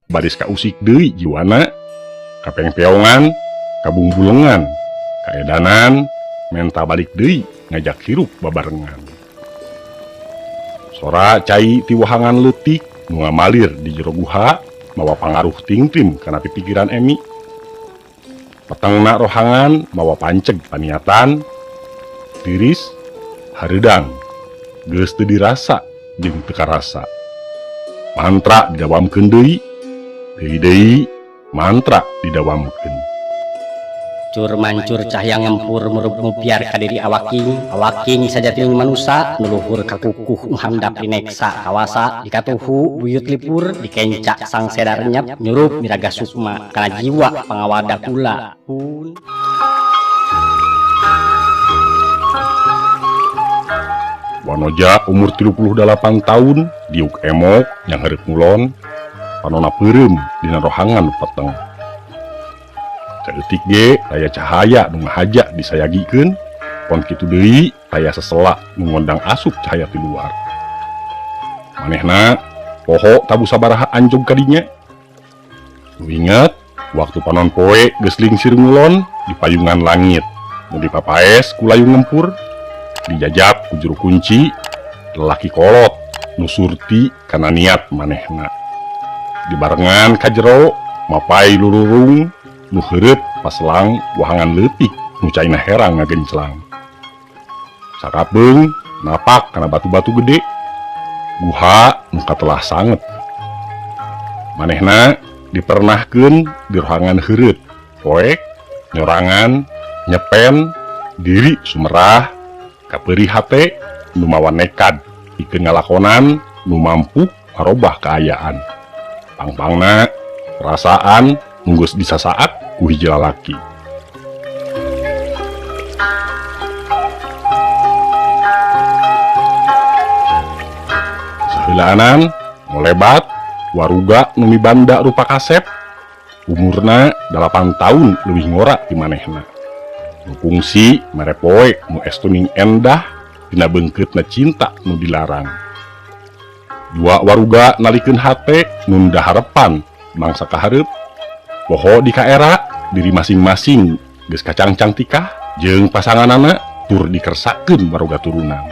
baris kausik deui jiwana, kapengpeongan, kabungbulengan, kaedanan, menta balik deui ngajak hirup babarengan. Sora cai ti wahangan leutik nu ngamalir di jero guha mawa pangaruh tingtim kana pikiran Emi. Petengna rohangan mawa panceg paniatan, tiris, hareudang, geus teu dirasa jeung teu karasa. Mantra didawamkeun deui, deui mantra didawamkeun. Cur mancur cahya ngempur murup mupiar ka diri awaking sajating manusa nuluhur kakukuh handap dineksa kawasa dikatuhu buyut lipur dikencak sang sedar nyep nyurup miraga sukma kana jiwa pangawada kula pun. Wanoja umur 38 tahun diuk emok yang hareup ngulon panonna peureum dina rohangan peteng. Saeutik ge aya cahaya nu ngahaja disayagikeun, pon kitu deui aya sesela nu ngondang asup cahaya ti luar. Manehna poho tabu sabaraha anjog ka dinya. Nu inget waktu panon poe geus lingsir ngulon di payungan langit, nu dipapaes ku layung ngempur, dijajab ku juru kunci lelaki kolot nu surti kana niat manehna. Dibarengan ka jero mapai lururung nu heureut paselang wahangan leutik nu caina herang ngagenclang. Sakapeung napak kana batu-batu gede, guha nu katelah sanget. Manehna dipernahkeun di rohangan heureut, poek, nyorangan, nyepen, diri sumerah, kapeurih hate nu mawa nekad pikeun ngalakonan nu mampu ngarobah kaayaan. Pangpangna perasaan nunggus disasaat ku hiji lalaki. Sahilaanan molebat waruga nu mibanda rupa kasep, umurna 8 tahun leuwih ngora ti manehna. Nu kungsi mere poe nu estuning endah dina beungkeutna cinta nu dilarang. Dua waruga nalikeun hate nu daharepan mangsa kahareup. Poho di kaera diri masing-masing geus kacangcang tikah jeung pasanganana tur dikersakeun baroga turunan.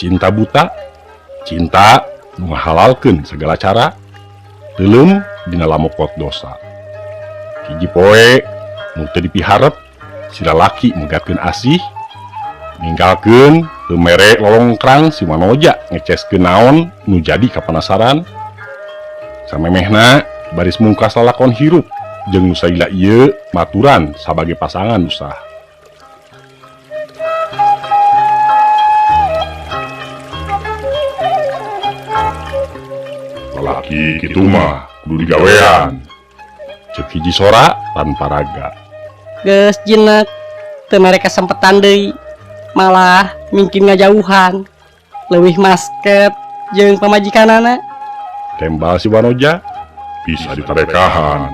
Cinta buta, cinta nu ngahalalkeun segala cara, teuleum dina lamokot dosa. Hiji poe nu teu dipiharep si lalaki megatkeun asih, ninggalkeun teu mere lolongkrang si Wanoja ngeceskeun naon nu jadi kapanasaran. Samemehna baris mungkas lalakon hirup jeung nu saila ieu maturan sabage pasangan usah. Lalaki kitu mah kudu digawean, ceuk hiji sora tanpa raga. Geus jinak teu mere kasempetan deui, malah mingkin ngajauhan leuwih masket jeung pamajikanana. Tembal si Wanoja bisa ditarekahan.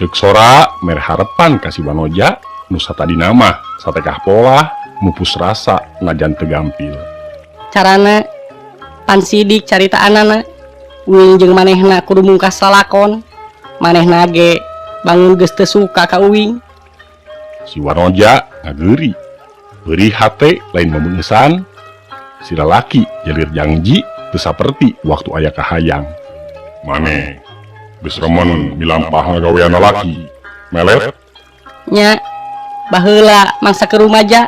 Ceuk sora mere harepan ka si Wanoja nu satadina mah satekah pola mupus rasa najan teu gampil. Carana pan sidik caritaanana uing jeung manehna kudu mungkas lalakon, manehna ge bangun geus teu suka ka uing. Si Wanoja ngageuri, beurih hate lain memeungesan, si lalaki jalir janji teu saperti waktu aya kahayang. Mane geus remen milampah ngagawean lalaki, melet? Nya, baheula mangsa ke rumaja.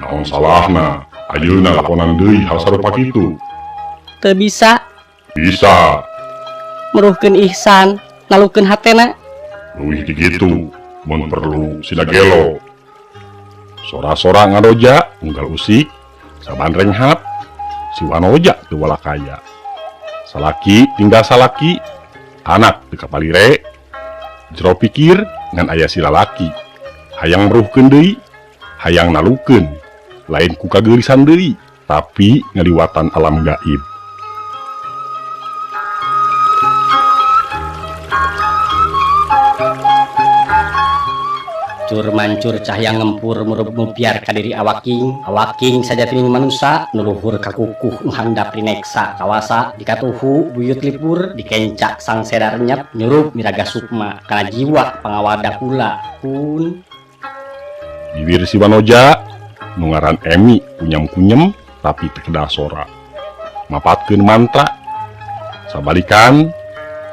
Naon salahna, ayeuna lakonan deui hal sarupa kitu. Teu bisa Bisa, meruhkeun ihsan, nalukeun hatena. leuwih di kitu, mun perlu sida gelo. Sora-sora ngadoja unggal usik, saban renghap, si Wanoja teu walakaya. Salaki tinggal salaki, anak teu kapalire, jero pikir ngan aya si lalaki. Hayang meruhkeun deui, hayang nalukeun, lain ku kageurisan deui, tapi ngaliwatan alam gaib. Cur mancur cahya ngempur murup mupiar kadiri awaking sajati manusa nuluhur kakukuh handap rineksa kawasa dikatuhu buyut lipur dikencak sang sedar nyep nyurup miraga sukma kana jiwa pangawada kula pun bibir si Wanoja nungaran Emi kunyem-kunyem tapi tekeda sora mapatkeun mantra sabalikan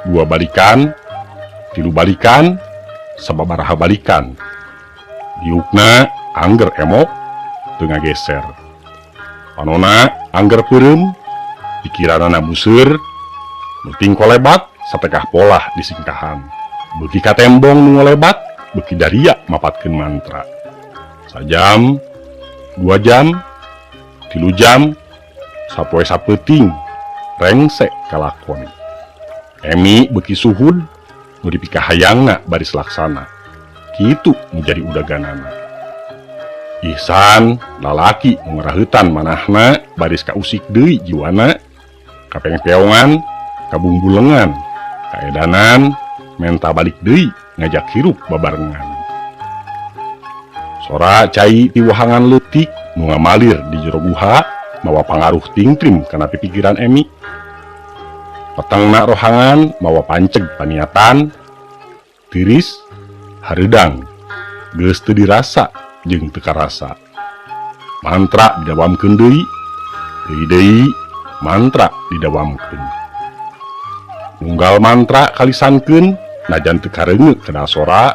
dua balikan tilu balikan sababaraha balikan diukna angger emok tengah geser panona angger peureum pikiranana buseur nuting kolebat satekah polah disingkahan beuki katembong nu ngolebat beuki daria mapatkeun mantra sajam 2 jam 3 jam sapoe sapeuting rengsek kalakon Emi beuki suhud nu dipikahayangna baris laksana kitu menjadi udaganana Ihsan lalaki nu ngarahutan manahna baris kausik deui jiwana kapengpeongan kabungbulengan kaedanan menta balik deui ngajak hirup babarengan sora cai ti wahangan leutik nu ngamalir di jero guha mawa pangaruh tingtrim kana pikiran Emi petengna rohangan mawa panceg paniatan tiris hareudang geus teu dirasa jeung teu karasa mantra didawamkeun deui mantra didawamkeun unggal mantra kalisankeun najan teu kareungeuk kana sora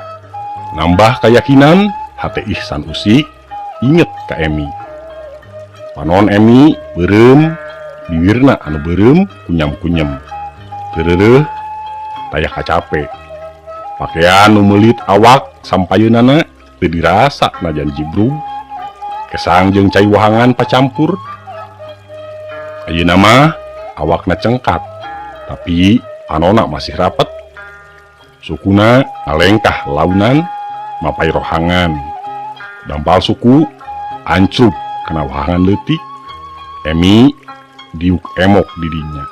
nambah keyakinan hate Ihsan usik inget ka Emi panon Emi beureum bibirna anu beureum kunyam-kunyem tereureum taya kacape pakaian nu meulit awak sampayeunana teu dirasa najan jibrug kesang jeung cai wahangan pacampur ayeuna mah awakna cengkat tapi panonna masih rapet sukuna ngalengkah launan mapai rohangan dampal suku ancrup kana wahangan leutik Emi diuk emok didinya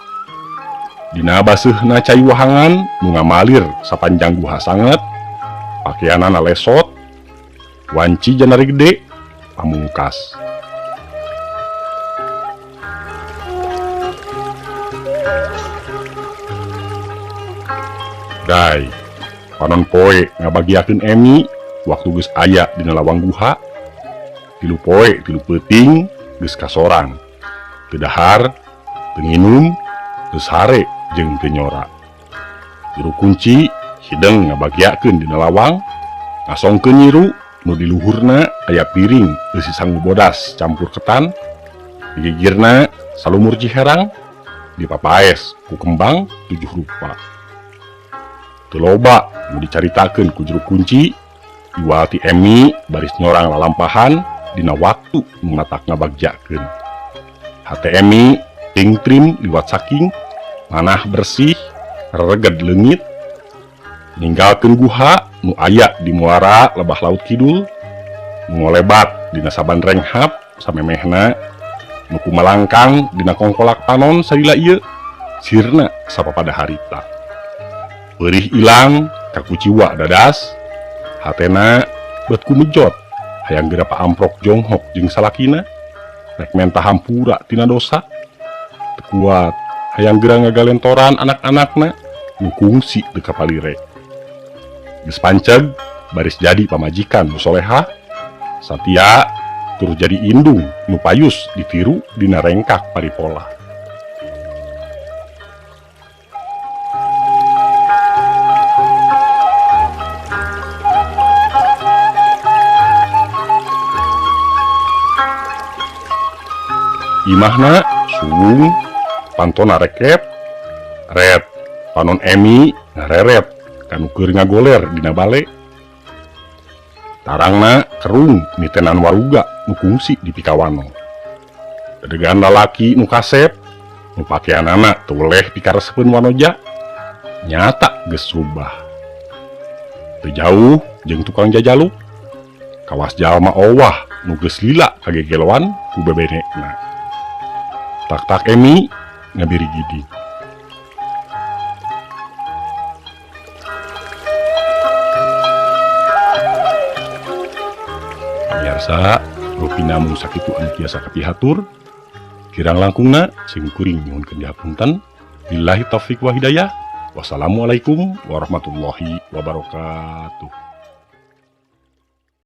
dina baseuhna cai wahangan nu ngamalir sapanjang guha sanget pakaianana lesot wanci janari gede pamungkas dai panon poe ngabagiakeun Emi waktu geus aya dina lawang guha 3 poe 3 peuting geus kasorang teu dahar teu nginum teu sare jeung teu nyora juru kunci hideung ngabagiakeun dina lawang ngasongkeun nyiru nu di luhurna aya piring eusi sangu bodas campur ketan di gigirna salumur ciherang dipapaes ku kembang 7 rupa teu loba nu dicaritakeun ku juru kunci iwal ti Emi baris nyorang lalampahan dina waktu nu matak ngabagjakeun hate Emi tingtrim liwat saking manah bersih reged leungit ninggalkeun guha nu aya di muara lebah laut kidul nu ngolebat dina saban renghap samemehna nu kumalangkang dina kongkolak panon salila ieu sirna sapapada harita beurih ilang kakuciwa dadas hatena beut kumejot hayang geura paamprok jonghok jeung salakina rek menta hampura tina dosa teu kuat hayang geura ngagalentoran anak-anakna nu kungsi teu kapalire geus panceg baris jadi pamajikan nu solehah satia tur jadi indung nu payus ditiru dina rengkak paripola imahna suung pantona rekep red panon Emi ngareret kanu keur ngagoler dina bale tarangna kerung nitenan waruga nu kungsi di pikawano dedegan lalaki nu kasep nu pakaianana teu weleh pikarespeun Wanoja nyata geus rubah teu jauh jeung tukang jajaluk kawas jalma owah nu geus lila kagegeloan ku bebenekna tak Emi ngabiri gidi Pamirsa, rupi namung sakitu anu tiasa kapihatur. Kirang langkungna sing kuring nyuhun kendihapunten. Billahi taufik wa hidayah. Wassalamualaikum warahmatullahi wabarakatuh.